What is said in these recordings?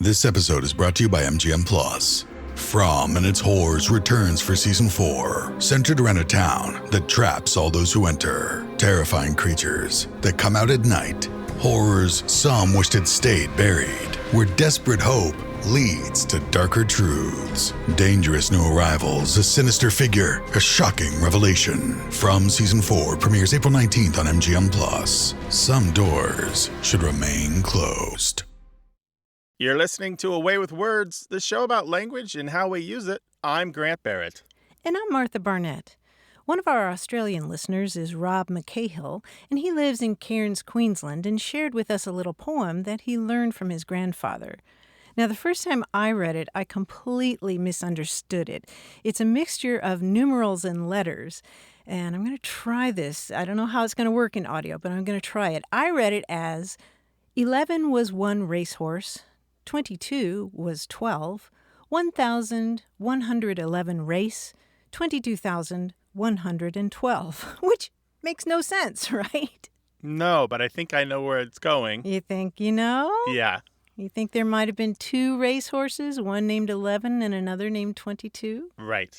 This episode is brought to you by MGM Plus. From and its Horrors returns for season 4, centered around a town that traps all those who enter. Terrifying creatures that come out at night. Horrors some wished had stayed buried. Where desperate hope leads to darker truths. Dangerous new arrivals, a sinister figure, a shocking revelation. From season 4 premieres April 19th on MGM Plus. Some doors should remain closed. You're listening to Away with Words, the show about language and how we use it. I'm Grant Barrett. And I'm Martha Barnett. One of our Australian listeners is Rob McCahill, and he lives in Cairns, Queensland, and shared with us a little poem that he learned from his grandfather. Now, the first time I read it, I completely misunderstood it. It's a mixture of numerals and letters, and I'm going to try this. I don't know how it's going to work in audio, but I'm going to try it. I read it as 11 was one racehorse, 22 was 12, 1,111 race, 22,112, which makes no sense, right? No, but I think I know where it's going. You think you know? Yeah. You think there might have been 2 racehorses, one named 11 and another named 22? Right.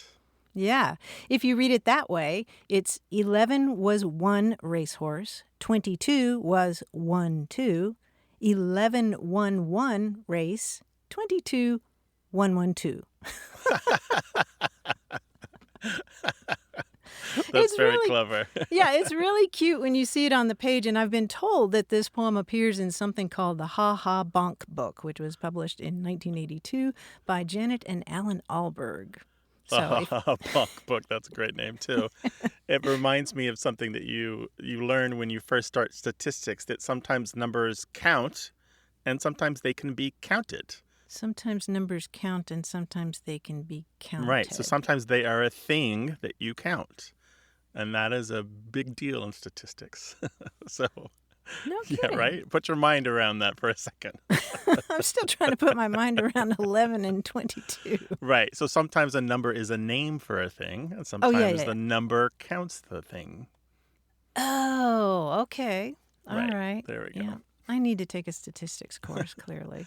Yeah. If you read it that way, it's 11 was one racehorse, 22 was 1-2, 11 won one race, 22 1-1-2. That's very clever. Yeah, it's really cute when you see it on the page, and I've been told that this poem appears in something called the Ha Ha Bonk book, which was published in 1982 by Janet and Alan Alberg. The Ha Ha Bonk book, that's a great name too. It reminds me of something that you learn when you first start statistics, that sometimes numbers count and sometimes they can be counted. Sometimes numbers count and sometimes they can be counted. Right, so sometimes they are a thing that you count. And that is a big deal in statistics. So, no kidding. Yeah, right? Put your mind around that for a second. I'm still trying to put my mind around 11 and 22. Right. So sometimes a number is a name for a thing, and sometimes the number counts the thing. Oh, okay. All right. There we go. Yeah. I need to take a statistics course, clearly.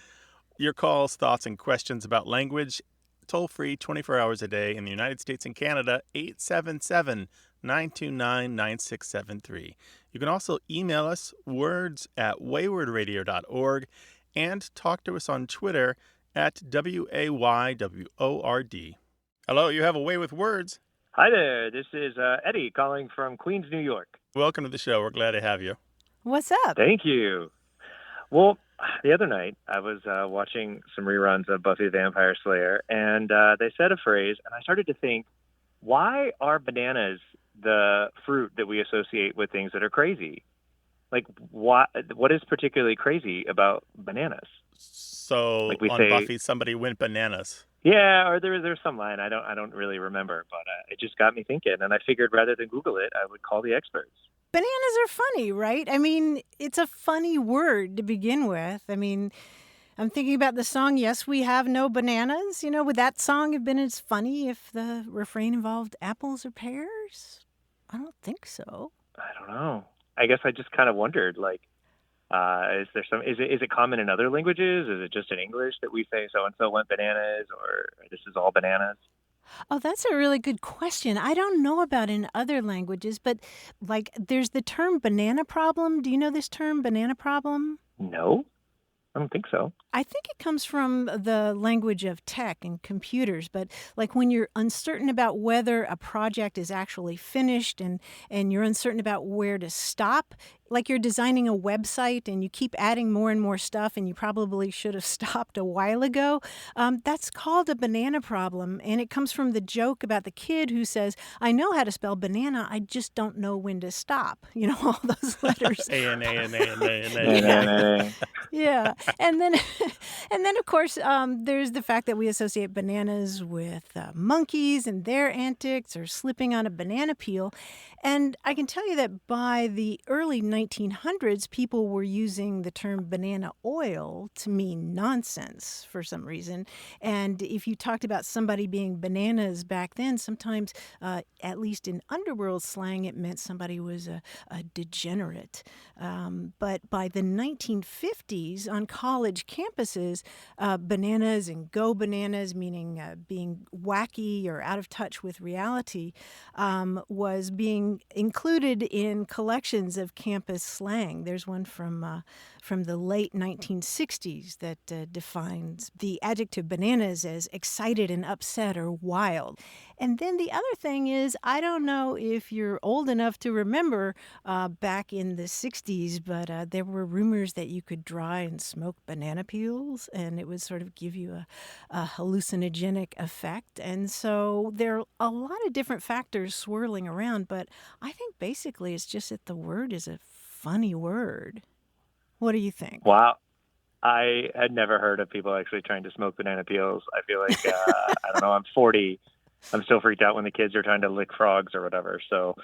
Your calls, thoughts, and questions about language, toll-free 24 hours a day in the United States and Canada, 877-929-9673. You can also email us, words@waywordradio.org, and talk to us on Twitter @WAYWORD. Hello, you have a Way with Words. Hi there, this is Eddie calling from Queens, New York. Welcome to the show. We're glad to have you. What's up? Thank you. Well, the other night I was watching some reruns of Buffy the Vampire Slayer, and they said a phrase, and I started to think, why are bananas the fruit that we associate with things that are crazy? Like, what is particularly crazy about bananas? So, like we on say, Buffy, somebody went bananas. Yeah, or there's some line I don't really remember, but it just got me thinking, and I figured rather than Google it, I would call the experts. Bananas are funny, right? I mean, it's a funny word to begin with. I mean, I'm thinking about the song, Yes, We Have No Bananas. You know, would that song have been as funny if the refrain involved apples or pears? I don't think so. I don't know. I guess I just kind of wondered, like, is it common in other languages? Is it just in English that we say so-and-so went bananas, or this is all bananas? Oh, that's a really good question. I don't know about in other languages, but like there's the term banana problem. Do you know this term, banana problem? No, I don't think so. I think it comes from the language of tech and computers, but like when you're uncertain about whether a project is actually finished and you're uncertain about where to stop, like you're designing a website and you keep adding more and more stuff and you probably should have stopped a while ago, that's called a banana problem. And it comes from the joke about the kid who says, I know how to spell banana, I just don't know when to stop. You know, all those letters. A-N-A-N-A-N-A-N-A. Yeah. And then of course, there's the fact that we associate bananas with monkeys and their antics or slipping on a banana peel. And I can tell you that by the early 1900s, people were using the term banana oil to mean nonsense for some reason. And if you talked about somebody being bananas back then, sometimes, at least in underworld slang, it meant somebody was a degenerate. But by the 1950s, on college campuses, was bananas and go bananas, meaning being wacky or out of touch with reality, was being included in collections of campus slang. There's one from the late 1960s that defines the adjective bananas as excited and upset or wild. And then the other thing is, I don't know if you're old enough to remember back in the 60s, but there were rumors that you could dry and smoke banana peels, and it would sort of give you a hallucinogenic effect. And so there are a lot of different factors swirling around, but I think basically it's just that the word is a funny word. What do you think? Wow. I had never heard of people actually trying to smoke banana peels. I feel like, I don't know, I'm 40. I'm still freaked out when the kids are trying to lick frogs or whatever. So,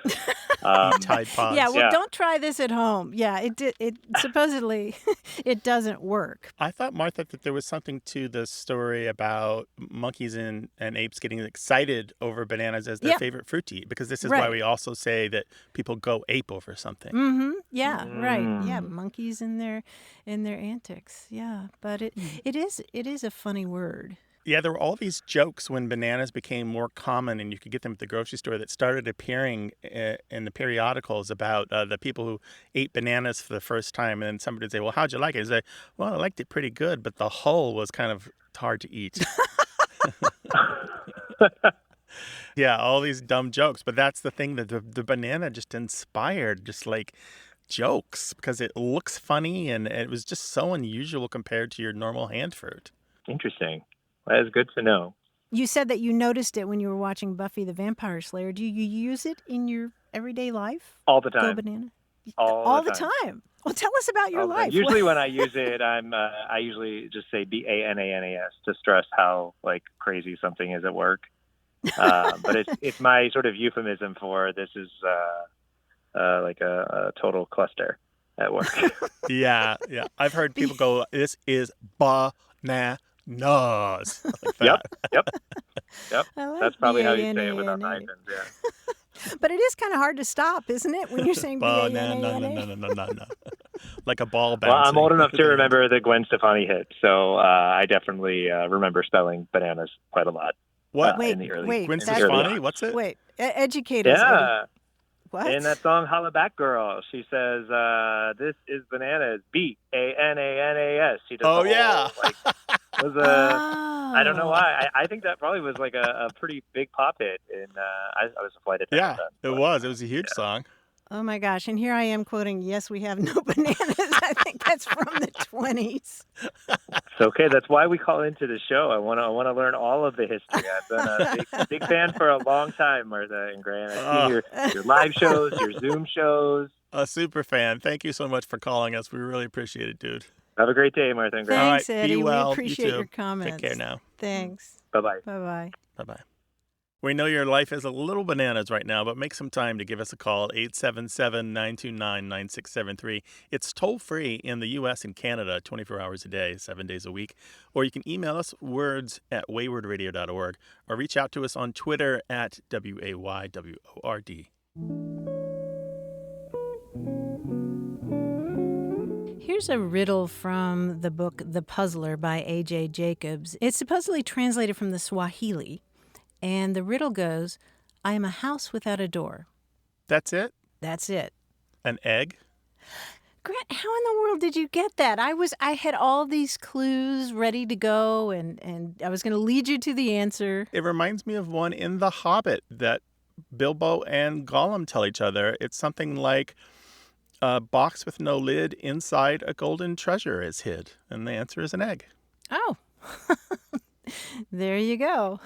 Tide Pods. Yeah, well, don't try this at home. Yeah, it supposedly it doesn't work. I thought, Martha, that there was something to the story about monkeys and apes getting excited over bananas as their favorite fruit to eat, because this is why we also say that people go ape over something. Mm-hmm. Yeah, right. Yeah, monkeys in their antics. Yeah, but it is a funny word. Yeah, there were all these jokes when bananas became more common and you could get them at the grocery store that started appearing in the periodicals about the people who ate bananas for the first time. And then somebody would say, well, how'd you like it? He'd say, well, I liked it pretty good, but the hull was kind of hard to eat. Yeah, all these dumb jokes. But that's the thing that the banana just inspired, just like jokes, because it looks funny and it was just so unusual compared to your normal hand fruit. Interesting. That is good to know. You said that you noticed it when you were watching Buffy the Vampire Slayer. Do you use it in your everyday life? All the time. Go banana? All the time. Well, tell us about your life. Usually when I use it, I usually just say BANANAS to stress how crazy something is at work. But it's my sort of euphemism for this is a total cluster at work. Yeah. I've heard people go, this is bananas. Like Yep. Like that's probably how you say it without hyphens. Yeah. But it is kind of hard to stop, isn't it, when you're saying no. Like a ball bouncing. Well, I'm old enough to remember the Gwen Stefani hit, so I definitely remember spelling bananas quite a lot. What? In the early Gwen Stefani? What's it? Wait, educate us. Yeah. Eddie. What? In that song, Holla Back Girl, she says, this is bananas, BANANAS. She does I don't know why. I think that probably was like a pretty big pop hit. I was a flight attendant. Yeah, it was. It was a huge song. Oh, my gosh. And here I am quoting, yes, we have no bananas. I think that's from the 20s. It's okay. That's why we call into the show. I want to learn all of the history. I've been a big fan for a long time, Martha and Grant. I see your live shows, your Zoom shows. A super fan. Thank you so much for calling us. We really appreciate it, dude. Have a great day, Martha and Grant. Thanks, all right, Eddie. be well. We appreciate your comments. Take care now. Thanks. Bye-bye. Bye-bye. Bye-bye. We know your life is a little bananas right now, but make some time to give us a call at 877-929-9673. It's toll-free in the U.S. and Canada, 24 hours a day, 7 days a week. Or you can email us words@waywardradio.org or reach out to us on Twitter at WAYWORD. Here's a riddle from the book The Puzzler by A.J. Jacobs. It's supposedly translated from the Swahili. And the riddle goes, I am a house without a door. That's it? That's it. An egg? Grant, how in the world did you get that? I had all these clues ready to go, and I was going to lead you to the answer. It reminds me of one in The Hobbit that Bilbo and Gollum tell each other. It's something like a box with no lid, inside a golden treasure is hid. And the answer is an egg. Oh, there you go.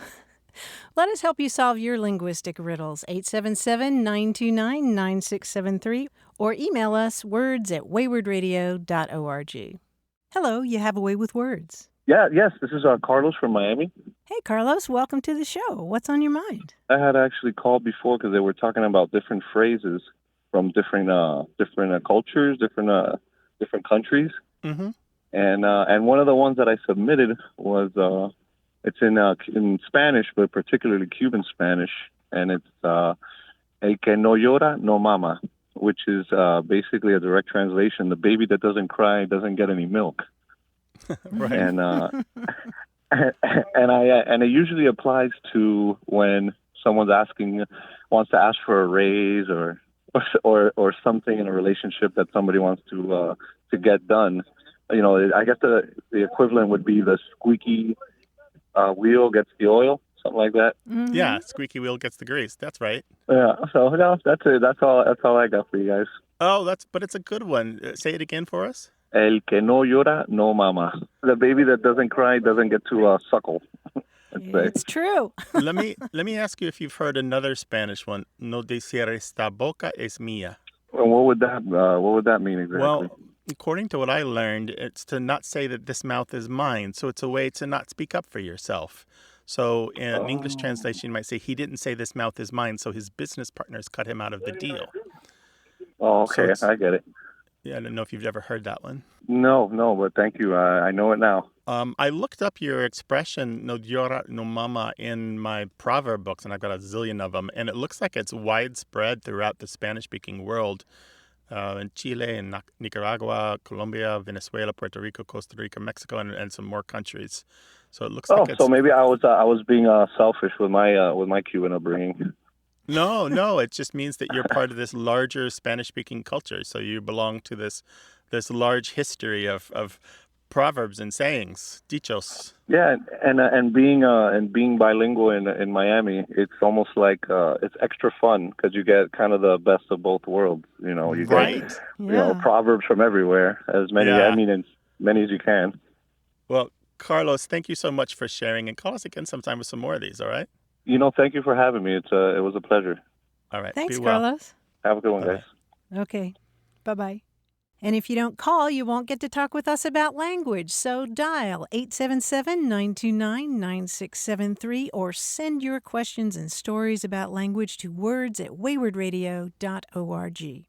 Let us help you solve your linguistic riddles. 877-929-9673 or email us words@waywardradio.org. Hello, you have a way with words. Yes, this is Carlos from Miami. Hey, Carlos, welcome to the show. What's on your mind? I had actually called before because they were talking about different phrases from different cultures, different countries. Mm-hmm. And one of the ones that I submitted was it's in Spanish, but particularly Cuban Spanish, and it's El que no llora no mama, which is basically a direct translation: the baby that doesn't cry doesn't get any milk. Right. And and it usually applies to when someone's wants to ask for a raise or something in a relationship that somebody wants to get done. You know, I guess the equivalent would be the squeaky wheel gets the oil, something like that. Mhm. Yeah, squeaky wheel gets the grease. That's right. Yeah. So no, that's it. That's all I got for you guys. Oh, but it's a good one. Say it again for us. El que no llora, no mama. The baby that doesn't cry doesn't get to suckle. It's true. let me ask you if you've heard another Spanish one. No decir esta boca es mía. And what would that mean exactly? Well, according to what I learned, it's to not say that this mouth is mine. So it's a way to not speak up for yourself. So in an English translation, you might say, he didn't say this mouth is mine, so his business partners cut him out of the deal. Oh, okay. So I get it. Yeah, I don't know if you've ever heard that one. No, but thank you. I know it now. I looked up your expression, no llora, no mama, in my proverb books, and I've got a zillion of them, and it looks like it's widespread throughout the Spanish-speaking world. In Chile, in Nicaragua, Colombia, Venezuela, Puerto Rico, Costa Rica, Mexico, and some more countries. So it looks like it's... so maybe I was being selfish with my Cuban upbringing. No, it just means that you're part of this larger Spanish-speaking culture. So you belong to this large history of proverbs and sayings, dichos. Yeah, and being bilingual in Miami, it's almost like it's extra fun because you get kind of the best of both worlds. You know, you get proverbs from everywhere, as many as you can. Well, Carlos, thank you so much for sharing, and call us again sometime with some more of these. All right. Thank you for having me. It was a pleasure. All right. Thanks, be well. Carlos. Have a good one, Bye-bye. guys. Okay. Bye-bye. And if you don't call, you won't get to talk with us about language. So dial 877-929-9673 or send your questions and stories about language to words@waywardradio.org.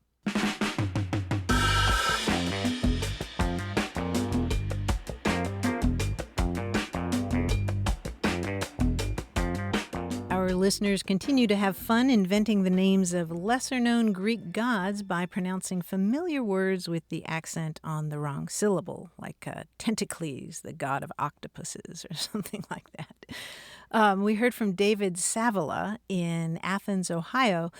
Our listeners continue to have fun inventing the names of lesser-known Greek gods by pronouncing familiar words with the accent on the wrong syllable, like Tentacles, the god of octopuses, or something like that. We heard from David Savala in Athens, Ohio,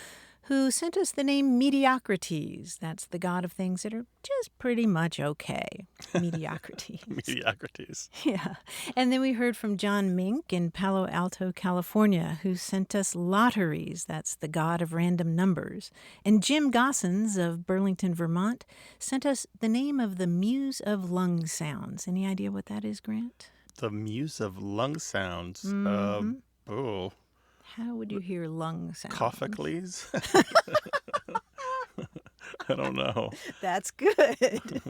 who sent us the name Mediocrities. That's the god of things that are just pretty much okay. Mediocrities. Mediocrities. Yeah. And then we heard from John Mink in Palo Alto, California, who sent us Lotteries. That's the god of random numbers. And Jim Gossens of Burlington, Vermont, sent us the name of the Muse of Lung Sounds. Any idea what that is, Grant? The Muse of Lung Sounds. Oh. How would you hear lung sounds? Cophocles? I don't know. That's good.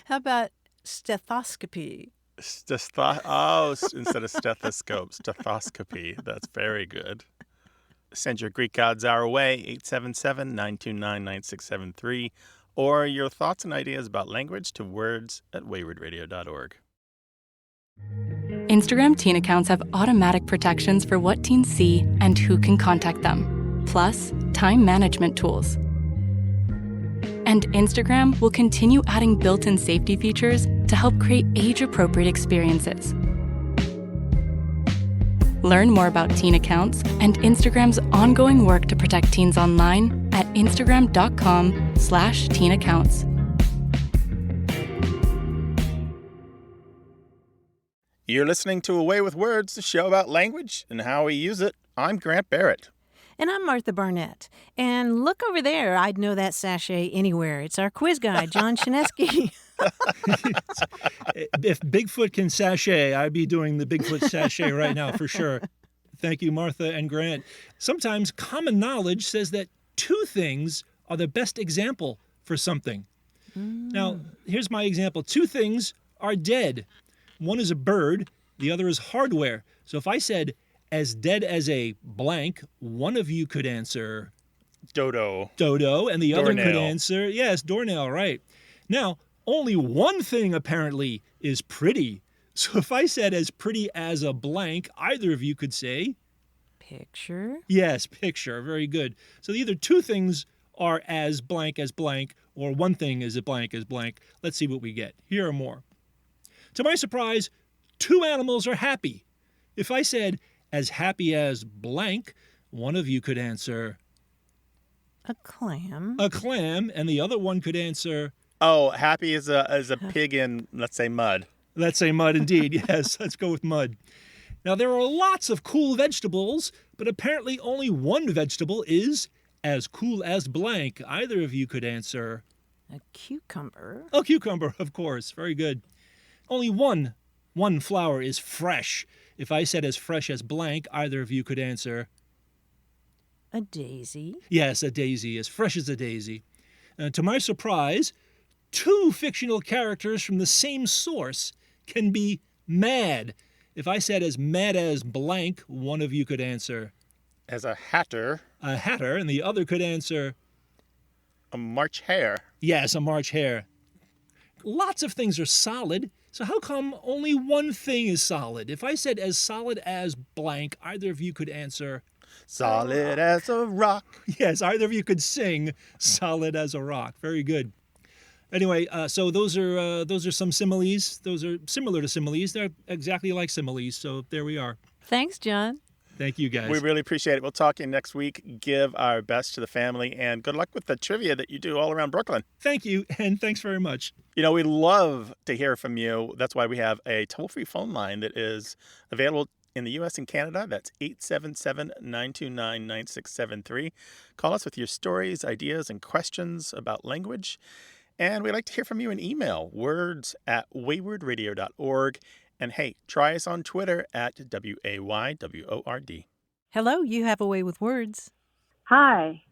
How about stethoscopy? Instead of stethoscope, stethoscopy. That's very good. Send your Greek gods our way, 877-929-9673, or your thoughts and ideas about language to words@waywardradio.org. Instagram teen accounts have automatic protections for what teens see and who can contact them, plus time management tools. And Instagram will continue adding built-in safety features to help create age-appropriate experiences. Learn more about teen accounts and Instagram's ongoing work to protect teens online at instagram.com/teenaccounts. You're listening to Away with Words, the show about language and how we use it. I'm Grant Barrett. And I'm Martha Barnett. And look over there. I'd know that sachet anywhere. It's our quiz guy, John Chinesky. If Bigfoot can sachet, I'd be doing the Bigfoot sachet right now for sure. Thank you, Martha and Grant. Sometimes common knowledge says that two things are the best example for something. Now, here's my example. Two things are dead. One is a bird, the other is hardware. So if I said, as dead as a blank, one of you could answer Dodo, and the other could Doornail. answer, yes, doornail, right. Now, only one thing apparently is pretty. So if I said as pretty as a blank, either of you could say... Picture. Yes, picture, very good. So either two things are as blank, or one thing is a blank as blank. Let's see what we get. Here are more. To my surprise, 2 animals are happy. If I said, as happy as blank, one of you could answer A clam. a clam, and the other one could answer, Oh, happy is a pig in, let's say, mud. let's say mud indeed. Yes, let's go with mud. Now, there are lots of cool vegetables, but apparently only one vegetable is as cool as blank. Either of you could answer A cucumber. a cucumber, of course. Very good. Only one flower is fresh. If I said as fresh as blank, either of you could answer A daisy. yes, a daisy, as fresh as a daisy. To my surprise, 2 fictional characters from the same source can be mad. If I said as mad as blank, one of you could answer As a hatter, a hatter, and the other could answer a March hare. yes, a March hare. Lots of things are solid, so how come only one thing is solid? If I said as solid as blank, either of you could answer Solid as a rock. yes, either of you could sing solid as a rock. Very good. Anyway, so those are some similes. Those are similar to similes. They're exactly like similes. So there we are. Thanks, John. Thank you, guys. We really appreciate it. We'll talk to you next week. Give our best to the family, and good luck with the trivia that you do all around Brooklyn. Thank you, and thanks very much. You know, we love to hear from you. That's why we have a toll-free phone line that is available in the U.S. and Canada. That's 877-929-9673. Call us with your stories, ideas, and questions about language. And we'd like to hear from you in email, words@waywardradio.org. And hey, try us on Twitter at WAYWORD. Hello, you have a way with words. Hi,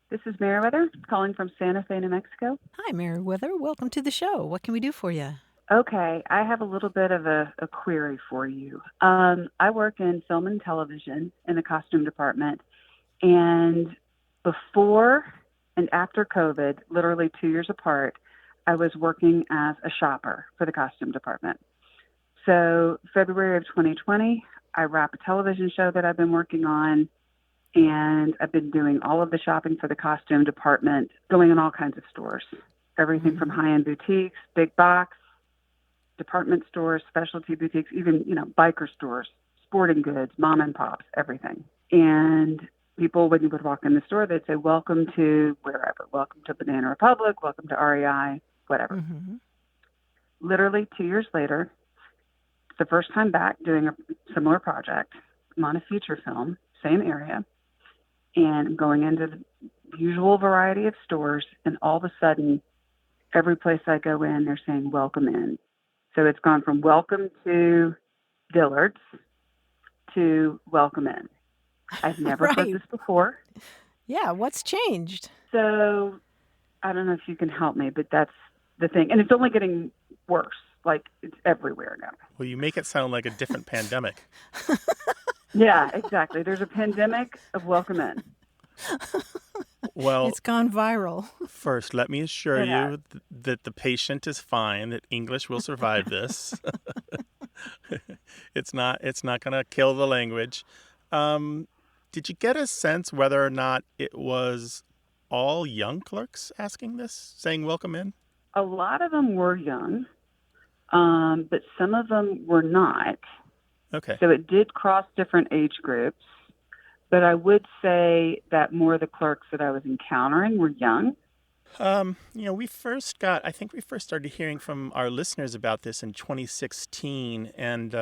this is Meriwether calling from Santa Fe, New Mexico. Hi, Meriwether. Welcome to the show. What can we do for you? Okay, I have a little bit of a query for you. I work in film and television in the costume department, and before and after COVID, literally 2 years apart, I was working as a shopper for the costume department. So February of 2020, I wrap a television show that I've been working on, and I've been doing all of the shopping for the costume department, going in all kinds of stores, everything from high-end boutiques, big box, department stores, specialty boutiques, even, biker stores, sporting goods, mom and pops, everything. And people, when you would walk in the store, they'd say, welcome to wherever, welcome to Banana Republic, welcome to REI, whatever. Mm-hmm. Literally 2 years later, the first time back doing a similar project, I'm on a feature film, same area, and I'm going into the usual variety of stores, and all of a sudden, every place I go in, they're saying, welcome in. So it's gone from welcome to Dillard's to welcome in. I've never heard this before. Yeah, what's changed? So I don't know if you can help me, but that's the thing. And it's only getting worse. Like, it's everywhere now. Well, you make it sound like a different pandemic. Yeah, exactly. There's a pandemic of welcome in. Well, It's gone viral. first, let me assure Yeah. you that the patient is fine, that English will survive this. It's not going to kill the language. Did you get a sense whether or not it was all young clerks asking this, saying welcome in? A lot of them were young, but some of them were not. Okay. So it did cross different age groups. But I would say that more of the clerks that I was encountering were young. I think we first started hearing from our listeners about this in 2016. And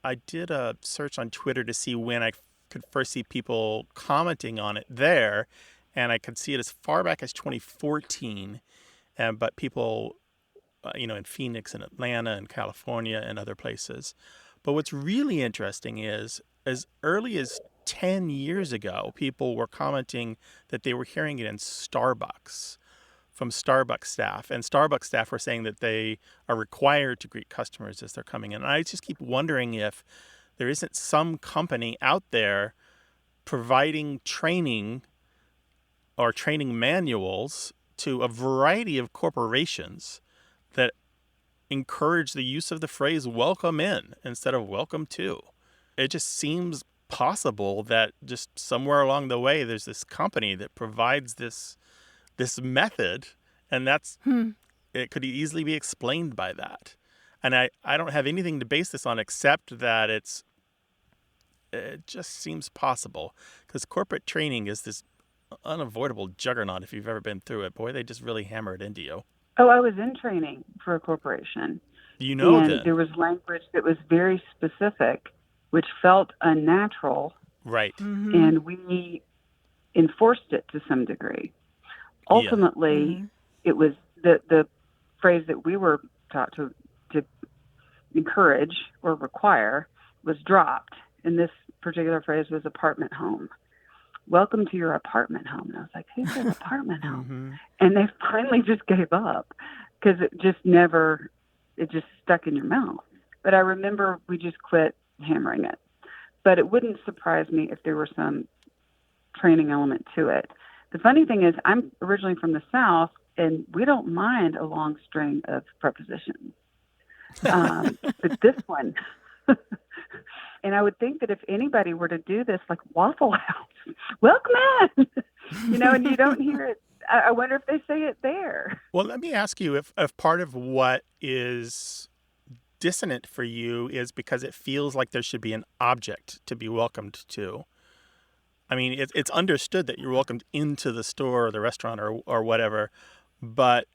I did a search on Twitter to see when I could first see people commenting on it there. And I could see it as far back as 2014. But people, in Phoenix and Atlanta and California and other places. But what's really interesting is as early as 10 years ago, people were commenting that they were hearing it in Starbucks from Starbucks staff. And Starbucks staff were saying that they are required to greet customers as they're coming in. And I just keep wondering if there isn't some company out there providing training or training manuals to a variety of corporations that encourage the use of the phrase welcome in instead of welcome to. It just seems possible that just somewhere along the way there's this company that provides this method, and it could easily be explained by that. And I don't have anything to base this on except that it just seems possible, because corporate training is this unavoidable juggernaut if you've ever been through it. Boy, they just really hammer it into you. Oh, I was in training for a corporation. And then there was language that was very specific, which felt unnatural. Right. Mm-hmm. And we enforced it to some degree. Ultimately, it was the phrase that we were taught to encourage or require was dropped. And this particular phrase was apartment home. Welcome to your apartment home. And I was like, who's an apartment home? And they finally just gave up because it just stuck in your mouth. But I remember we just quit hammering it. But it wouldn't surprise me if there were some training element to it. The funny thing is, I'm originally from the South, and we don't mind a long string of prepositions. But this one, and I would think that if anybody were to do this, like Waffle House, welcome in, and you don't hear it. I wonder if they say it there. Well, let me ask you if part of what is dissonant for you is because it feels like there should be an object to be welcomed to. I mean, it's understood that you're welcomed into the store or the restaurant or whatever, but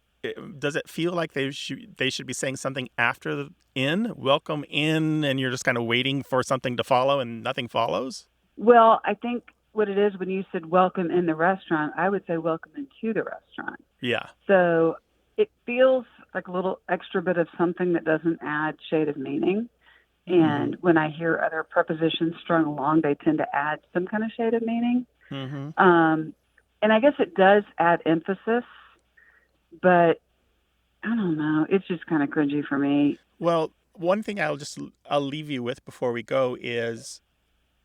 does it feel like they should be saying something after the in, welcome in, and you're just kind of waiting for something to follow and nothing follows? Well, I think what it is when you said welcome in the restaurant, I would say welcome into the restaurant. Yeah. So it feels like a little extra bit of something that doesn't add shade of meaning. And when I hear other prepositions strung along, they tend to add some kind of shade of meaning. And I guess it does add emphasis, but I don't know. It's just kind of cringy for me. Well, one thing I'll leave you with before we go is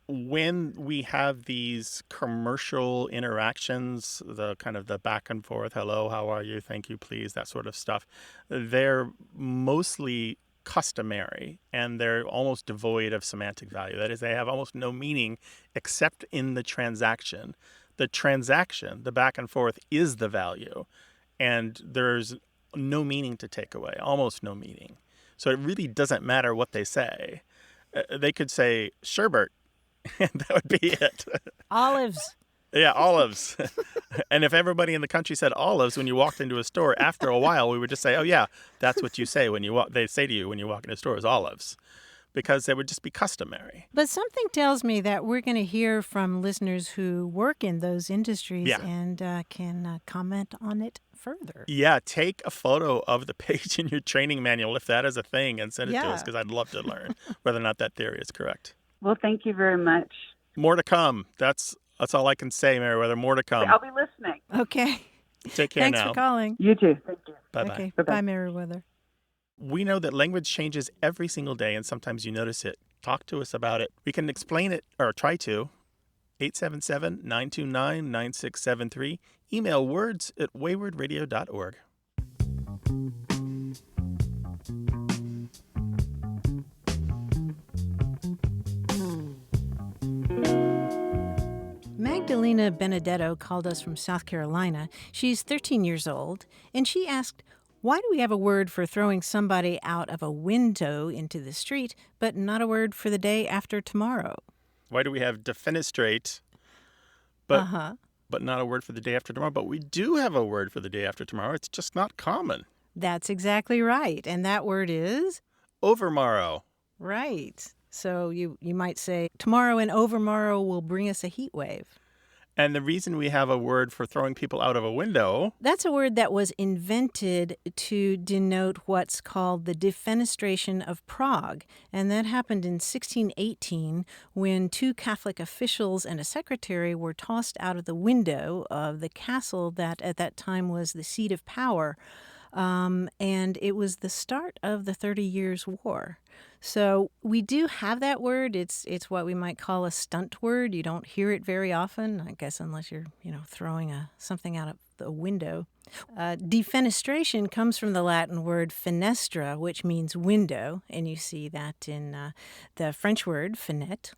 when we have these commercial interactions, the kind of the back and forth, hello, how are you, thank you, please, that sort of stuff, they're mostly customary and they're almost devoid of semantic value. That is, they have almost no meaning except in the transaction. The transaction, the back and forth, is the value, and there's no meaning to take away, almost no meaning. So it really doesn't matter what they say. They could say sherbet, and that would be it. Olives. Yeah, olives. And if everybody in the country said olives when you walked into a store, after a while we would just say, oh yeah, that's what you say when you walk. They say to you when you walk into a store is olives, because it would just be customary. But something tells me that we're going to hear from listeners who work in those industries and can comment on it further. Yeah, take a photo of the page in your training manual, if that is a thing, and send it to us, because I'd love to learn whether or not that theory is correct. Well, thank you very much. More to come. That's all I can say, Meriwether. More to come. I'll be listening. Okay. Take care Thanks now. for calling. You too. Thank you. Bye-bye. Okay. Bye-bye. Bye, Meriwether. We know that language changes every single day, and sometimes you notice it. Talk to us about it. We can explain it, or try to. 877-929-9673. Email words@waywardradio.org. Magdalena Benedetto called us from South Carolina. She's 13 years old, and she asked, why do we have a word for throwing somebody out of a window into the street, but not a word for the day after tomorrow? Why do we have defenestrate, but not a word for the day after tomorrow? But we do have a word for the day after tomorrow. It's just not common. That's exactly right. And that word is? Overmorrow. Right. So you might say, tomorrow and overmorrow will bring us a heat wave. And the reason we have a word for throwing people out of a window... That's a word that was invented to denote what's called the defenestration of Prague. And that happened in 1618 when two Catholic officials and a secretary were tossed out of the window of the castle that at that time was the seat of power. And it was the start of the 30 Years' War. So we do have that word. It's what we might call a stunt word. You don't hear it very often, I guess, unless you're, throwing something out of the window. Defenestration comes from the Latin word fenestra, which means window, and you see that in the French word fenêtre.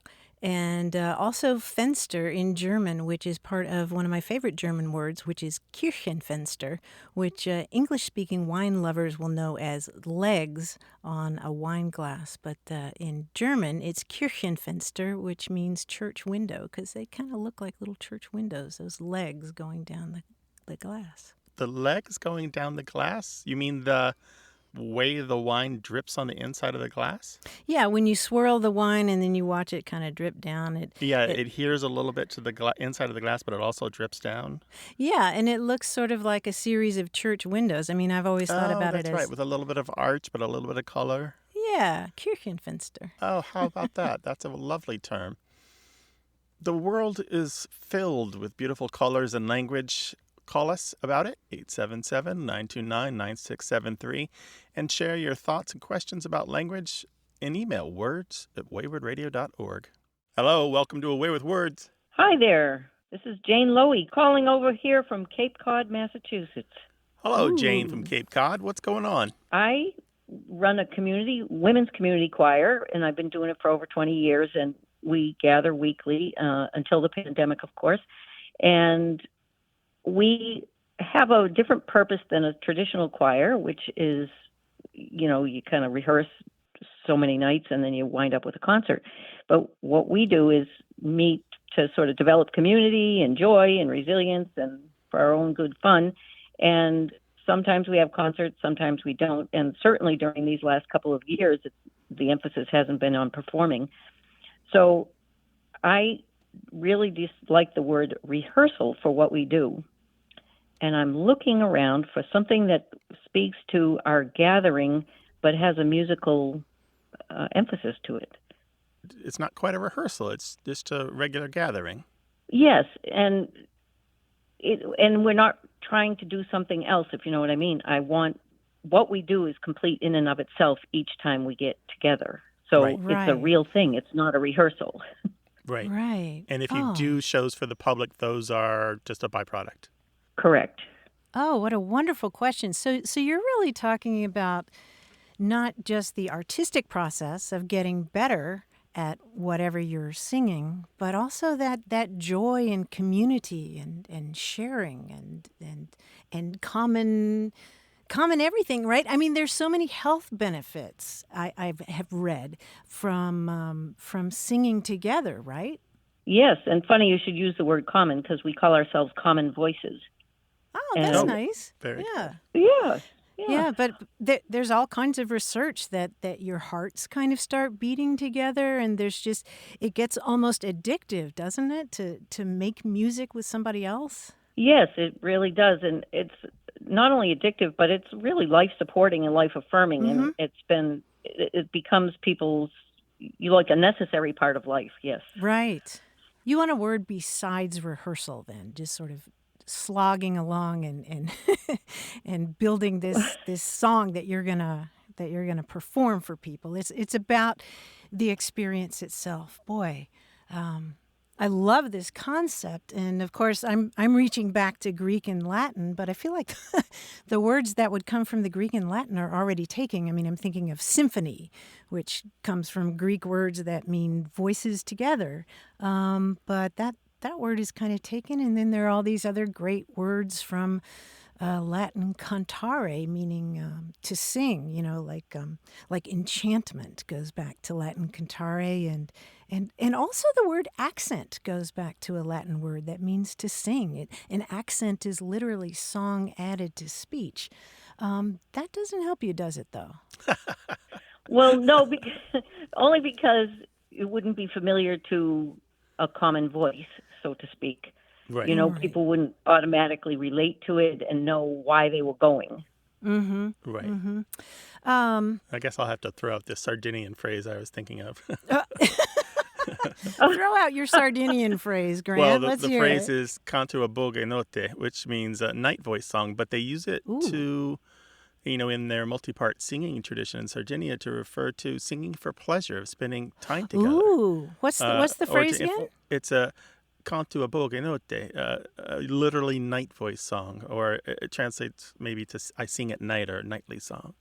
And also Fenster in German, which is part of one of my favorite German words, which is Kirchenfenster, which English-speaking wine lovers will know as legs on a wine glass. But in German, it's Kirchenfenster, which means church window, because they kind of look like little church windows, those legs going down the glass. The legs going down the glass? You mean the way the wine drips on the inside of the glass? Yeah, when you swirl the wine and then you watch it kind of drip down. It adheres a little bit to the inside of the glass, but it also drips down. Yeah, and it looks sort of like a series of church windows. I mean, I've always thought about it as... that's right, with a little bit of arch, but a little bit of color. Yeah, Kirchenfenster. Oh, how about that? That's a lovely term. The world is filled with beautiful colors and language. Call us about it, 877-929-9673, and share your thoughts and questions about language in email, words@waywardradio.org. Hello, welcome to Away with Words. Hi there. This is Jane Lowy calling over here from Cape Cod, Massachusetts. Hello, Ooh. Jane from Cape Cod. What's going on? I run a women's community choir, and I've been doing it for over 20 years, and we gather weekly until the pandemic, of course, and we have a different purpose than a traditional choir, which is, you kind of rehearse so many nights and then you wind up with a concert. But what we do is meet to sort of develop community and joy and resilience and for our own good fun. And sometimes we have concerts, sometimes we don't. And certainly during these last couple of years, the emphasis hasn't been on performing. So I really dislike the word rehearsal for what we do. And I'm looking around for something that speaks to our gathering, but has a musical emphasis to it. It's not quite a rehearsal. It's just a regular gathering. Yes, and we're not trying to do something else, if you know what I mean. What we do is complete in and of itself each time we get together. So Right. It's a real thing. It's not a rehearsal. Right. Right. And if you do shows for the public, those are just a byproduct. Correct. Oh, what a wonderful question. So you're really talking about not just the artistic process of getting better at whatever you're singing, but also that joy and community and sharing and common everything, right? I mean, there's so many health benefits I have read from singing together, right? Yes, and funny you should use the word common because we call ourselves Common Voices. Oh, that's nice. Very Yeah. Yeah, but there's all kinds of research that your hearts kind of start beating together, and it gets almost addictive, doesn't it, to make music with somebody else? Yes, it really does, and it's not only addictive, but it's really life-supporting and life-affirming, Mm-hmm. and it becomes like a necessary part of life, yes. Right. You want a word besides rehearsal then, just sort of slogging along and and building this song that you're gonna perform for people. It's about the experience itself. Boy, I love this concept, and of course I'm reaching back to Greek and Latin, but I feel like the words that would come from the Greek and Latin are already taken. I mean, I'm thinking of symphony, which comes from Greek words that mean voices together, but that word is kind of taken, and then there are all these other great words from Latin cantare, meaning to sing. Like enchantment goes back to Latin cantare, and also the word accent goes back to a Latin word that means to sing. An accent is literally song added to speech. That doesn't help you, does it? Though? Well, no, only because it wouldn't be familiar to a common voice, so to speak. Right. Right. People wouldn't automatically relate to it and know why they were going. Mm-hmm. Right. Mm-hmm. I guess I'll have to throw out this Sardinian phrase I was thinking of. Throw out your Sardinian phrase, Grant. Well, Let's the hear phrase it. is canto a boga notte, which means a night voice song, but they use it to, in their multi-part singing tradition in Sardinia to refer to singing for pleasure of spending time together. Ooh, what's the Or phrase to again? It's a canto a boge note, literally night voice song, or it translates maybe to I sing at night or nightly song.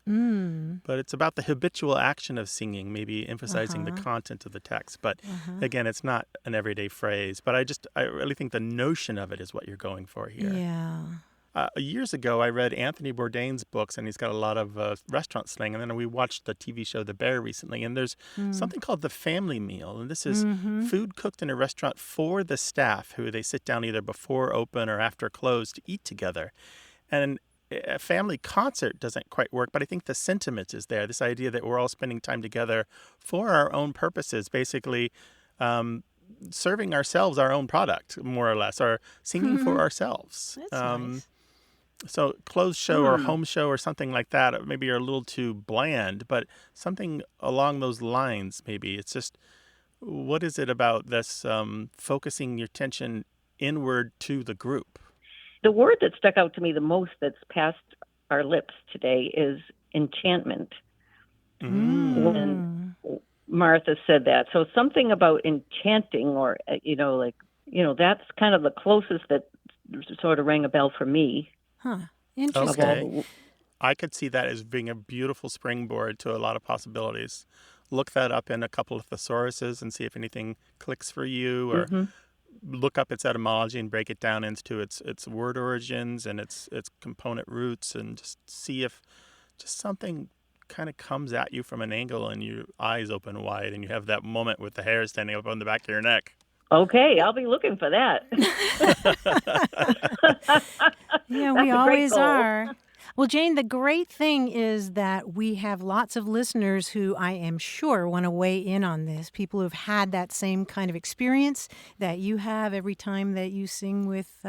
But it's about the habitual action of singing, maybe emphasizing the content of the text. But again, it's not an everyday phrase. But I really think the notion of it is what you're going for here. Yeah. Years ago, I read Anthony Bourdain's books, and he's got a lot of restaurant slang. And then we watched the TV show The Bear recently, and there's something called the family meal. And this is food cooked in a restaurant for the staff, who they sit down either before open or after close to eat together. And a family concert doesn't quite work, but I think the sentiment is there, this idea that we're all spending time together for our own purposes, basically serving ourselves our own product, more or less, or singing for ourselves. That's nice. So closed show or home show or something like that, maybe you're a little too bland, but something along those lines, maybe. It's just, what is it about this focusing your attention inward to the group? The word that stuck out to me the most that's passed our lips today is enchantment. When Martha said that. So something about enchanting, or, that's kind of the closest that sort of rang a bell for me. Huh. Interesting. Okay. I could see that as being a beautiful springboard to a lot of possibilities. Look that up in a couple of thesauruses and see if anything clicks for you, or look up its etymology and break it down into its word origins and its component roots, and just see if just something kind of comes at you from an angle and your eyes open wide and you have that moment with the hair standing up on the back of your neck. Okay, I'll be looking for that. Yeah, we always are. Well, Jane, the great thing is that we have lots of listeners who I am sure want to weigh in on this, people who have had that same kind of experience that you have every time that you sing with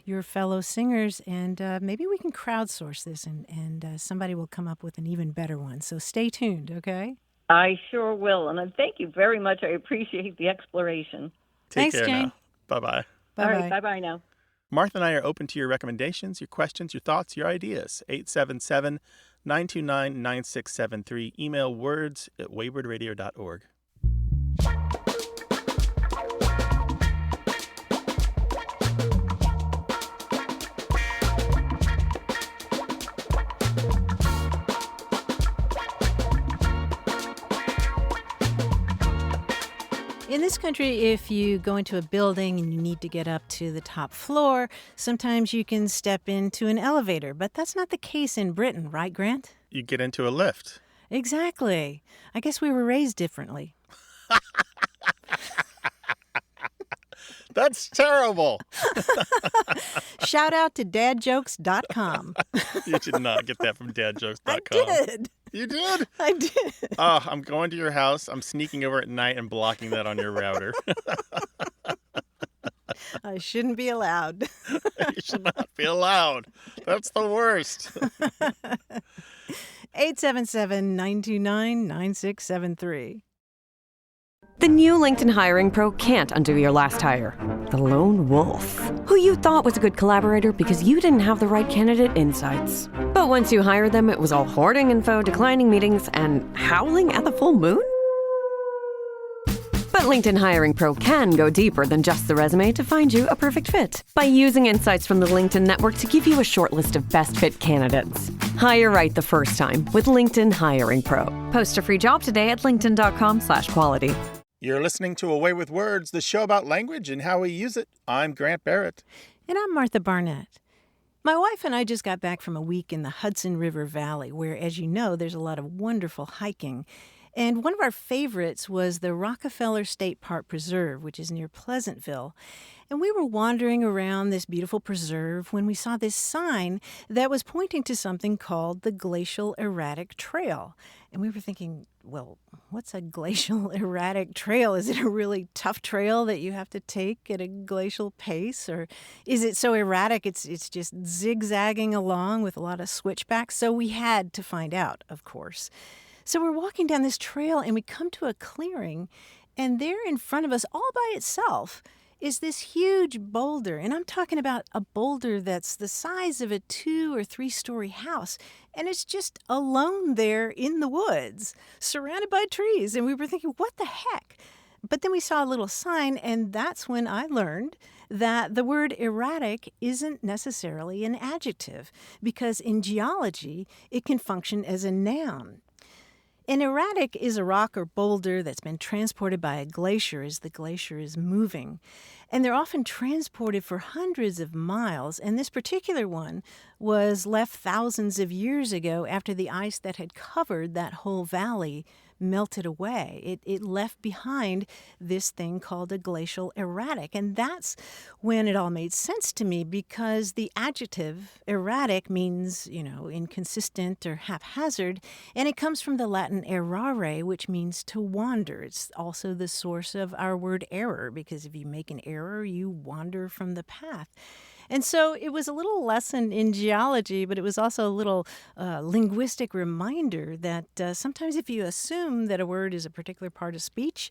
your fellow singers. And maybe we can crowdsource this and somebody will come up with an even better one. So stay tuned, okay? I sure will. And thank you very much. I appreciate the exploration. Take Thanks, care Jane. now. Bye-bye. Bye-bye. All right, bye-bye now. Martha and I are open to your recommendations, your questions, your thoughts, your ideas. 877-929-9673. Email words@waywardradio.org. In this country, if you go into a building and you need to get up to the top floor, sometimes you can step into an elevator. But that's not the case in Britain, right, Grant? You get into a lift. Exactly. I guess we were raised differently. That's terrible. Shout out to dadjokes.com. You did not get that from dadjokes.com. I did. You did? I did. Oh, I'm going to your house. I'm sneaking over at night and blocking that on your router. I shouldn't be allowed. You should not be allowed. That's the worst. 877-929-9673. The new LinkedIn Hiring Pro can't undo your last hire. The lone wolf, who you thought was a good collaborator because you didn't have the right candidate insights. But once you hired them, it was all hoarding info, declining meetings, and howling at the full moon? But LinkedIn Hiring Pro can go deeper than just the resume to find you a perfect fit by using insights from the LinkedIn network to give you a short list of best fit candidates. Hire right the first time with LinkedIn Hiring Pro. Post a free job today at linkedin.com/quality. You're listening to Away with Words, the show about language and how we use it. I'm Grant Barrett. And I'm Martha Barnett. My wife and I just got back from a week in the Hudson River Valley, where, as you know, there's a lot of wonderful hiking. And one of our favorites was the Rockefeller State Park Preserve, which is near Pleasantville. And we were wandering around this beautiful preserve when we saw this sign that was pointing to something called the Glacial Erratic Trail. And we were thinking, well, what's a glacial erratic trail? Is it a really tough trail that you have to take at a glacial pace? Or is it so erratic it's just zigzagging along with a lot of switchbacks? So we had to find out, of course. So we're walking down this trail and we come to a clearing, and there in front of us, all by itself, is this huge boulder. And I'm talking about a boulder that's the size of a 2 or 3 story house. And it's just alone there in the woods, surrounded by trees. And we were thinking, what the heck? But then we saw a little sign, and that's when I learned that the word erratic isn't necessarily an adjective, because in geology, it can function as a noun. An erratic is a rock or boulder that's been transported by a glacier as the glacier is moving. And they're often transported for hundreds of miles, and this particular one was left thousands of years ago after the ice that had covered that whole valley melted away. It left behind this thing called a glacial erratic. And that's when it all made sense to me, because the adjective erratic means, inconsistent or haphazard. And it comes from the Latin errare, which means to wander. It's also the source of our word error, because if you make an error, you wander from the path. And so it was a little lesson in geology, but it was also a little linguistic reminder that sometimes if you assume that a word is a particular part of speech,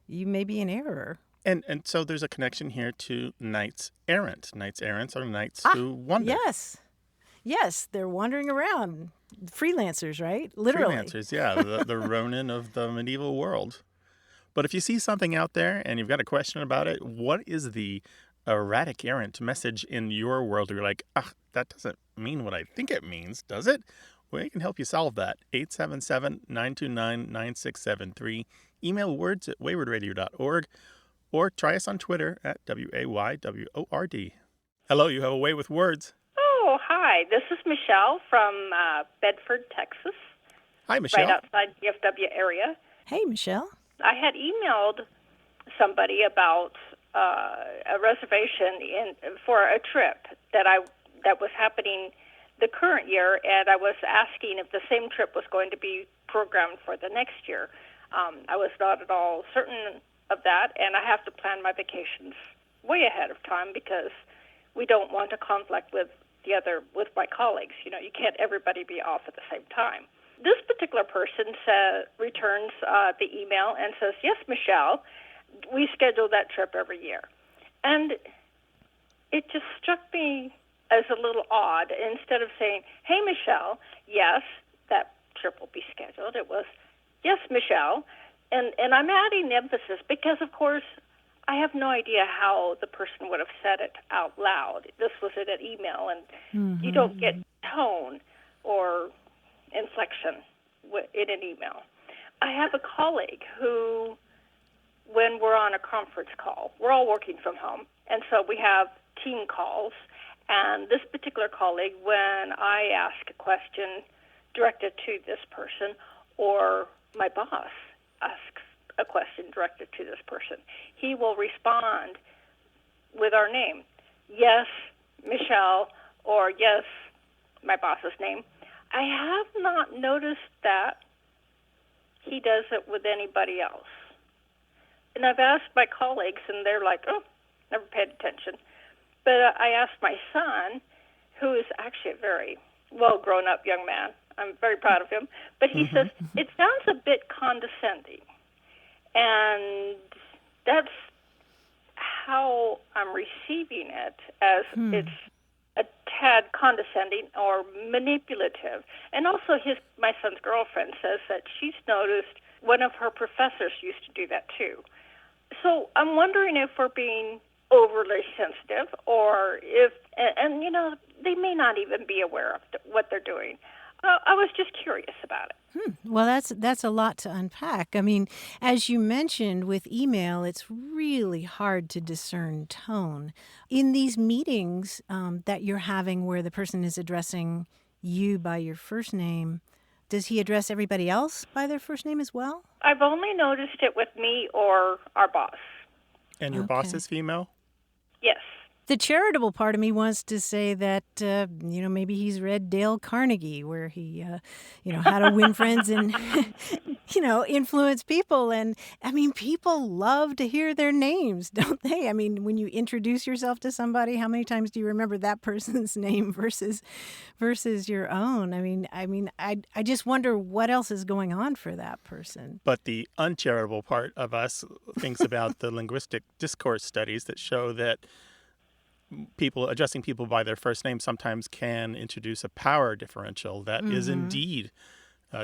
you may be in error. And so there's a connection here to knights errant. Knights errant are knights who wander. Yes, they're wandering around. Freelancers, right? Literally. Freelancers, yeah, the Ronin of the medieval world. But if you see something out there and you've got a question about it, what is the erratic errant message in your world? You're like, that doesn't mean what I think it means, does it? We can help you solve that. 877-929-9673. Email words@waywardradio.org or try us on Twitter at WAYWORD. Hello, you have a way with words. Oh, hi. This is Michelle from Bedford, Texas. Hi, Michelle. Right outside the DFW area. Hey, Michelle. I had emailed somebody about a reservation for a trip that was happening the current year, and I was asking if the same trip was going to be programmed for the next year. I was not at all certain of that, and I have to plan my vacations way ahead of time because we don't want to conflict with my colleagues. You can't everybody be off at the same time. This particular person returns the email and says, "Yes, Michelle, we schedule that trip every year." And it just struck me as a little odd. Instead of saying, "Hey, Michelle, yes, that trip will be scheduled," it was, "Yes, Michelle." And I'm adding emphasis because, of course, I have no idea how the person would have said it out loud. This was in an email, and you don't get tone or inflection in an email. I have a colleague who, when we're on a conference call, we're all working from home, and so we have team calls. And this particular colleague, when I ask a question directed to this person, or my boss asks a question directed to this person, he will respond with our name. "Yes, Michelle," or "Yes, my boss's name." I have not noticed that he does it with anybody else. And I've asked my colleagues, and they're like, "Oh, never paid attention." But I asked my son, who is actually a very well-grown-up young man. I'm very proud of him. But he says, it sounds a bit condescending. And that's how I'm receiving it, as it's a tad condescending or manipulative. And also my son's girlfriend says that she's noticed one of her professors used to do that too. So I'm wondering if we're being overly sensitive, or if, and they may not even be aware of what they're doing. I was just curious about it. Well, that's a lot to unpack. I mean, as you mentioned with email, it's really hard to discern tone. In these meetings that you're having where the person is addressing you by your first name, does he address everybody else by their first name as well? I've only noticed it with me or our boss. And your boss is female? Yes. The charitable part of me wants to say that, maybe he's read Dale Carnegie, where he, how to win friends and, influence people. And, I mean, people love to hear their names, don't they? I mean, when you introduce yourself to somebody, how many times do you remember that person's name versus your own? I just wonder what else is going on for that person. But the uncharitable part of us thinks about the linguistic discourse studies that show that addressing people by their first name sometimes can introduce a power differential that is indeed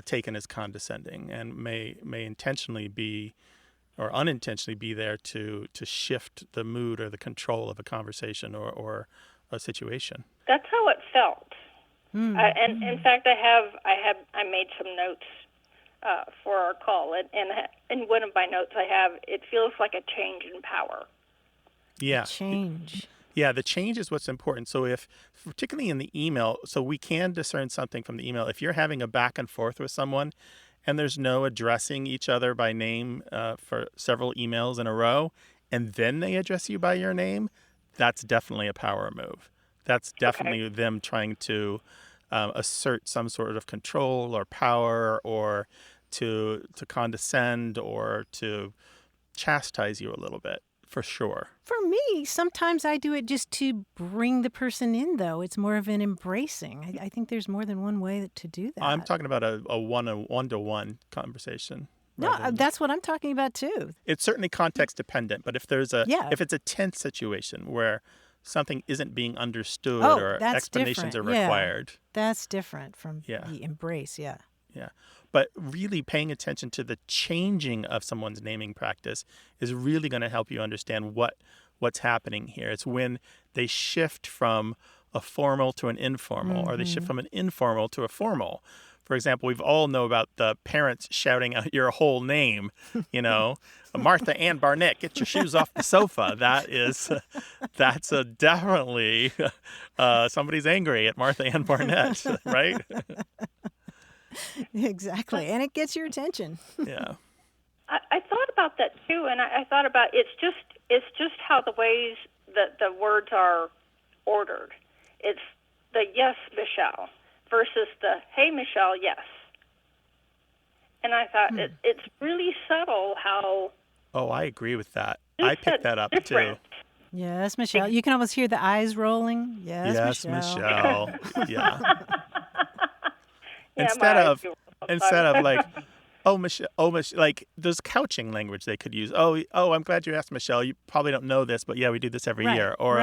taken as condescending and may intentionally be or unintentionally be there to shift the mood or the control of a conversation or a situation. That's how it felt. And in fact, I made some notes for our call, and in one of my notes I have, it feels like a change in power. Yeah. Change. Yeah, the change is what's important. So if, particularly in the email, so we can discern something from the email. If you're having a back and forth with someone and there's no addressing each other by name for several emails in a row, and then they address you by your name, that's definitely a power move. That's definitely them trying to assert some sort of control or power, or to condescend, or to chastise you a little bit, for sure. For me, sometimes I do it just to bring the person in, though. It's more of an embracing. I think there's more than one way to do that. I'm talking about a one-to-one conversation. No, that's what I'm talking about, too. It's certainly context dependent, but if there's if it's a tense situation where something isn't being understood or explanations are required. That's different from the embrace, Yeah. But really paying attention to the changing of someone's naming practice is really going to help you understand what's happening here. It's when they shift from a formal to an informal, or they shift from an informal to a formal. For example, we've all know about the parents shouting out your whole name, Martha Ann Barnett, get your shoes off the sofa. That's definitely somebody's angry at Martha Ann Barnett, right? Exactly, and it gets your attention. Yeah. I thought about that too, and I thought about it's just how the ways that the words are ordered. It's the yes, Michelle, versus the hey, Michelle, yes. And I thought it's really subtle how. Oh, I agree with that. I picked that up too. Yes, Michelle. You can almost hear the eyes rolling. Yes, Michelle. Yeah. Instead of like, oh Michelle, like there's couching language they could use. Oh, I'm glad you asked, Michelle. You probably don't know this, but yeah, we do this every year. Or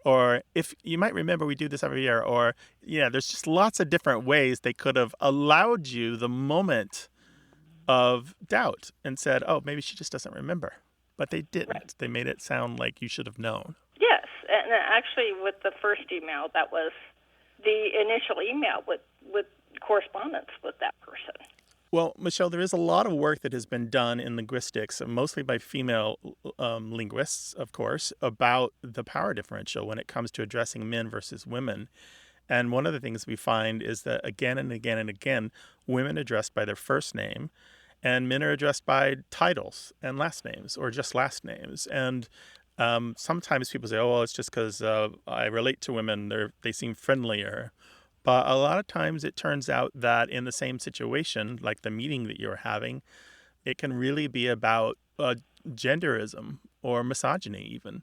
or if you might remember, we do this every year. Or there's just lots of different ways they could have allowed you the moment of doubt and said, oh, maybe she just doesn't remember. But they didn't. Right. They made it sound like you should have known. Yes, and actually with the first email, that was the initial email with correspondence with that person. Well, Michelle, there is a lot of work that has been done in linguistics, mostly by female linguists, of course, about the power differential when it comes to addressing men versus women. And one of the things we find is that again and again and again, women are addressed by their first name, and men are addressed by titles and last names, or just last names. And sometimes people say, oh, well, it's just because I relate to women, they seem friendlier. But a lot of times it turns out that in the same situation, like the meeting that you're having, it can really be about genderism or misogyny even,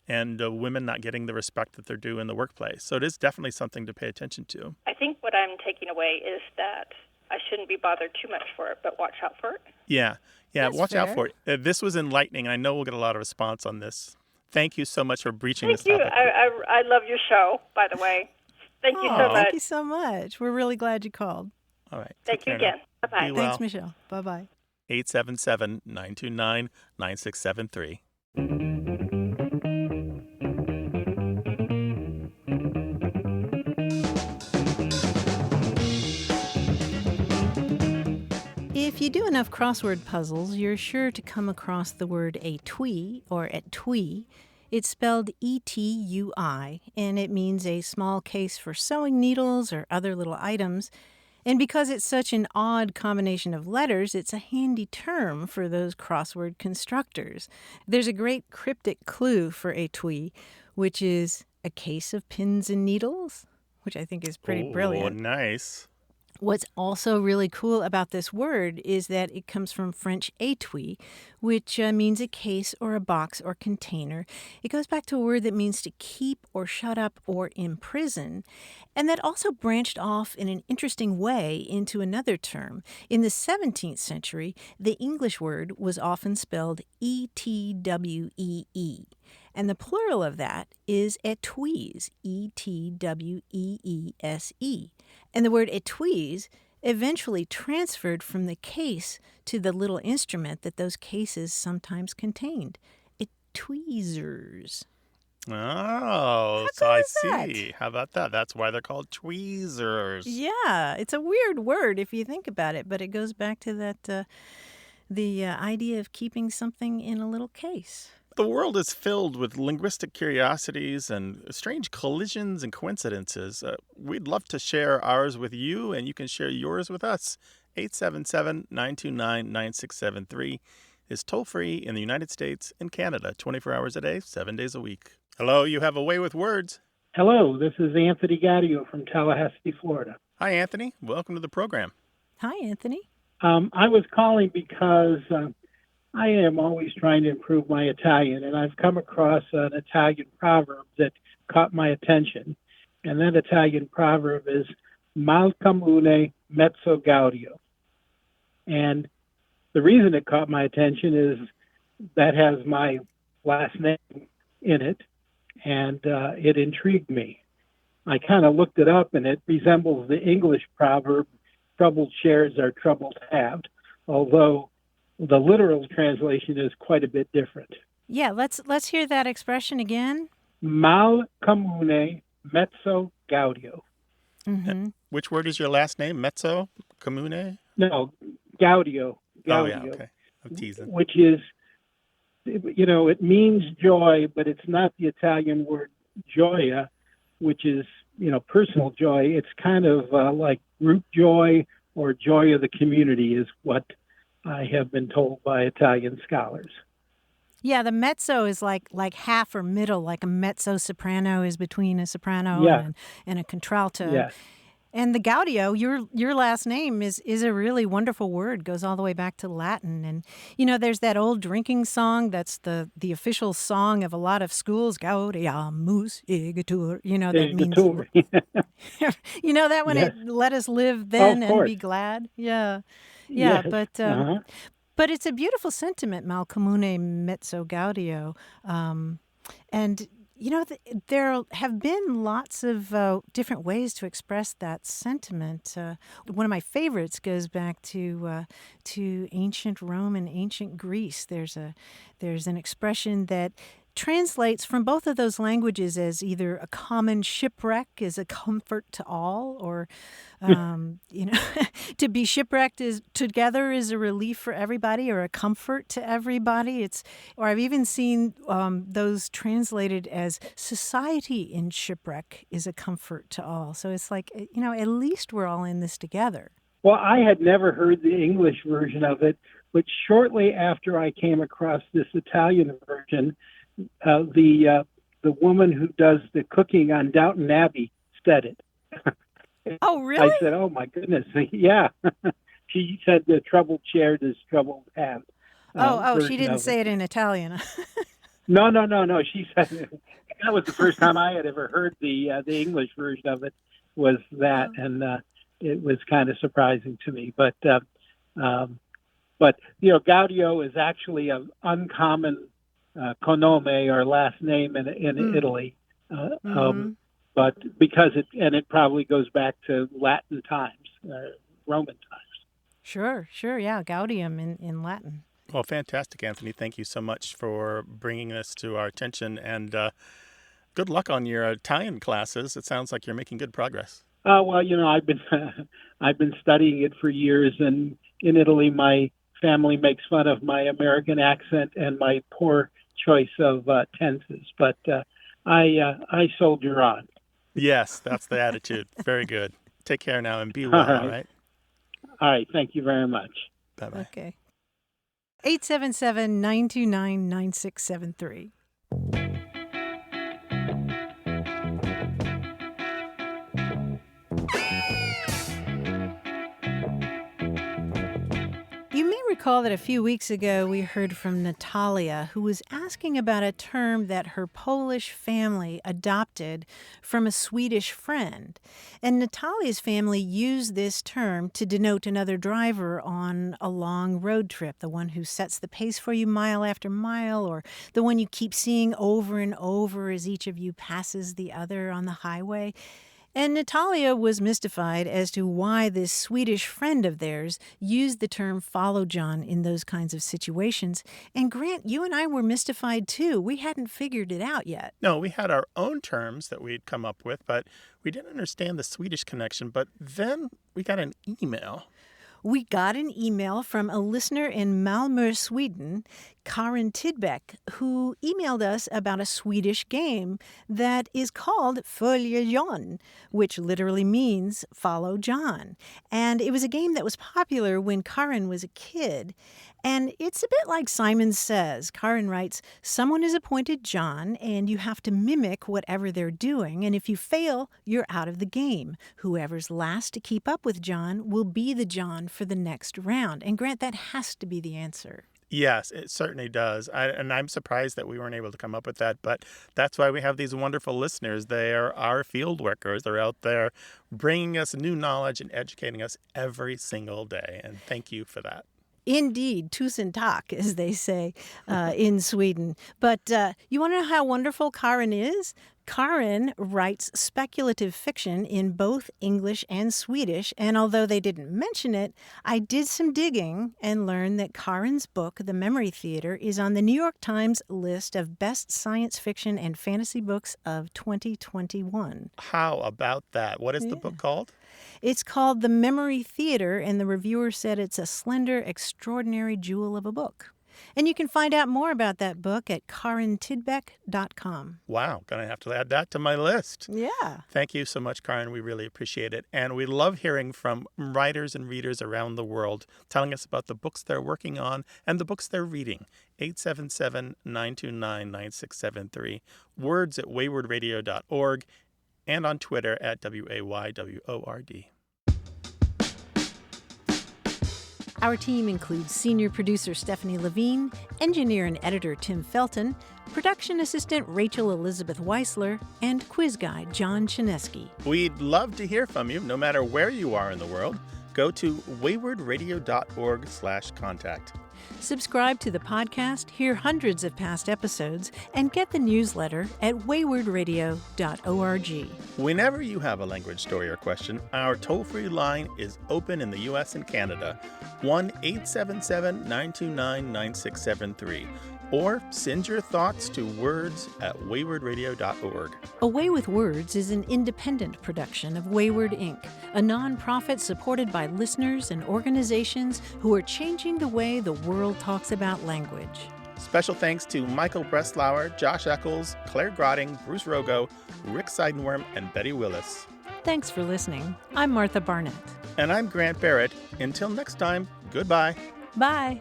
and women not getting the respect that they're due in the workplace. So it is definitely something to pay attention to. I think what I'm taking away is that I shouldn't be bothered too much for it, but watch out for it. Yeah, That's watch fair. out for it. This was enlightening. I know we'll get a lot of response on this. Thank you so much for breaching this topic. Thank you. I love your show, by the way. Thank you so much. Thank you so much. We're really glad you called. All right. Thank you again. Bye-bye. Thanks, Michelle. Bye-bye. 877-929-9673. If you do enough crossword puzzles, you're sure to come across the word étui or étui. It's spelled E-T-U-I, and it means a small case for sewing needles or other little items. And because it's such an odd combination of letters, it's a handy term for those crossword constructors. There's a great cryptic clue for étui, which is a case of pins and needles, which I think is pretty brilliant. Oh, nice. What's also really cool about this word is that it comes from French étui, which means a case or a box or container. It goes back to a word that means to keep or shut up or imprison, and that also branched off in an interesting way into another term. In the 17th century, the English word was often spelled E-T-W-E-E. And the plural of that is étuis, E-T-W-E-E-S-E. And the word étuis eventually transferred from the case to the little instrument that those cases sometimes contained. Tweezers. Oh, so I see. How about that? That's why they're called tweezers. Yeah, it's a weird word if you think about it, but it goes back to that the idea of keeping something in a little case. The world is filled with linguistic curiosities and strange collisions and coincidences. We'd love to share ours with you, and you can share yours with us. 877-929-9673 is toll-free in the United States and Canada, 24 hours a day, 7 days a week. Hello, you have a way with words. Hello, this is Anthony Gaudio from Tallahassee, Florida. Hi, Anthony. Welcome to the program. Hi, Anthony. I was calling because I am always trying to improve my Italian, and I've come across an Italian proverb that caught my attention. And that Italian proverb is mal comune mezzo gaudio. And the reason it caught my attention is that has my last name in it, and it intrigued me. I kind of looked it up, and it resembles the English proverb, troubled shares are troubled halved, although the literal translation is quite a bit different. Yeah, let's hear that expression again. Mal comune mezzo gaudio. Mm-hmm. Which word is your last name? Mezzo? Comune? No, gaudio. Oh, yeah, okay. I'm teasing. Which is, it means joy, but it's not the Italian word gioia, which is, personal joy. It's kind of like group joy or joy of the community is what I have been told by Italian scholars. Yeah, the mezzo is like half or middle, like a mezzo soprano is between a soprano and a contralto. Yes. And the Gaudio, your last name is a really wonderful word, goes all the way back to Latin. And, there's that old drinking song that's the official song of a lot of schools, Gaudiamus igitur, that means, that when Yes. it let us live then and course. be glad. Yeah. Yes. But it's a beautiful sentiment, mal comune mezzo gaudio. And there have been lots of different ways to express that sentiment. One of my favorites goes back to ancient Rome and ancient Greece. There's an expression that translates from both of those languages as either a common shipwreck is a comfort to all, or to be shipwrecked together is a relief for everybody or a comfort to everybody. Or I've even seen those translated as society in shipwreck is a comfort to all. So it's like, at least we're all in this together. Well, I had never heard the English version of it, but shortly after I came across this Italian version, the woman who does the cooking on Downton Abbey said it. Oh, really? I said, "Oh my goodness, yeah." She said the troubled shared is troubled halved. She didn't say it in Italian. No. She said that was the first time I had ever heard the English version of it. Was that, and it was kind of surprising to me. But Gaudio is actually an uncommon cognome or last name in Italy, but because it probably goes back to Latin times, Roman times. Sure, yeah, Gaudium in Latin. Well, fantastic, Anthony. Thank you so much for bringing this to our attention, and good luck on your Italian classes. It sounds like you're making good progress. Well, I've been studying it for years, and in Italy, my family makes fun of my American accent and my poor choice of tenses, but I soldier on. Yes, that's the attitude. Very good. Take care now and be well, all right? All right, thank you very much. Bye-bye. Okay. 877-929-9673. You may recall that a few weeks ago we heard from Natalia, who was asking about a term that her Polish family adopted from a Swedish friend. And Natalia's family used this term to denote another driver on a long road trip, the one who sets the pace for you mile after mile, or the one you keep seeing over and over as each of you passes the other on the highway. And Natalia was mystified as to why this Swedish friend of theirs used the term follow John in those kinds of situations. And Grant, you and I were mystified too. We hadn't figured it out yet. No, we had our own terms that we'd come up with, but we didn't understand the Swedish connection. But then we got an email. We got an email from a listener in Malmö, Sweden, Karin Tidbeck, who emailed us about a Swedish game that is called Följa John, which literally means follow John. And it was a game that was popular when Karin was a kid. And it's a bit like Simon Says. Karin writes, someone is appointed John, and you have to mimic whatever they're doing. And if you fail, you're out of the game. Whoever's last to keep up with John will be the John for the next round. And Grant, that has to be the answer. Yes, it certainly does. And I'm surprised that we weren't able to come up with that. But that's why we have these wonderful listeners. They are our field workers. They're out there bringing us new knowledge and educating us every single day. And thank you for that. Indeed, tusen tack, as they say in Sweden. But you want to know how wonderful Karin is? Karin writes speculative fiction in both English and Swedish, and although they didn't mention it, I did some digging and learned that Karin's book, The Memory Theater, is on the New York Times list of best science fiction and fantasy books of 2021. How about that? What is the book called? It's called The Memory Theater, and the reviewer said it's a slender, extraordinary jewel of a book. And you can find out more about that book at karintidbeck.com. Wow, gonna have to add that to my list. Yeah. Thank you so much, Karin. We really appreciate it. And we love hearing from writers and readers around the world telling us about the books they're working on and the books they're reading. 877-929-9673. Words at waywardradio.org and on Twitter at WAYWORD. Our team includes senior producer Stephanie Levine, engineer and editor Tim Felton, production assistant Rachel Elizabeth Weisler, and quiz guide John Chinesky. We'd love to hear from you, no matter where you are in the world. Go to waywardradio.org/contact. Subscribe to the podcast, hear hundreds of past episodes, and get the newsletter at waywardradio.org. Whenever you have a language story or question, our toll-free line is open in the U.S. and Canada, 1-877-929-9673. Or send your thoughts to words at waywardradio.org. A Way with Words is an independent production of Wayward Inc., a nonprofit supported by listeners and organizations who are changing the way the world talks about language. Special thanks to Michael Breslauer, Josh Eccles, Claire Grotting, Bruce Rogo, Rick Seidenworm, and Betty Willis. Thanks for listening. I'm Martha Barnett. And I'm Grant Barrett. Until next time, goodbye. Bye.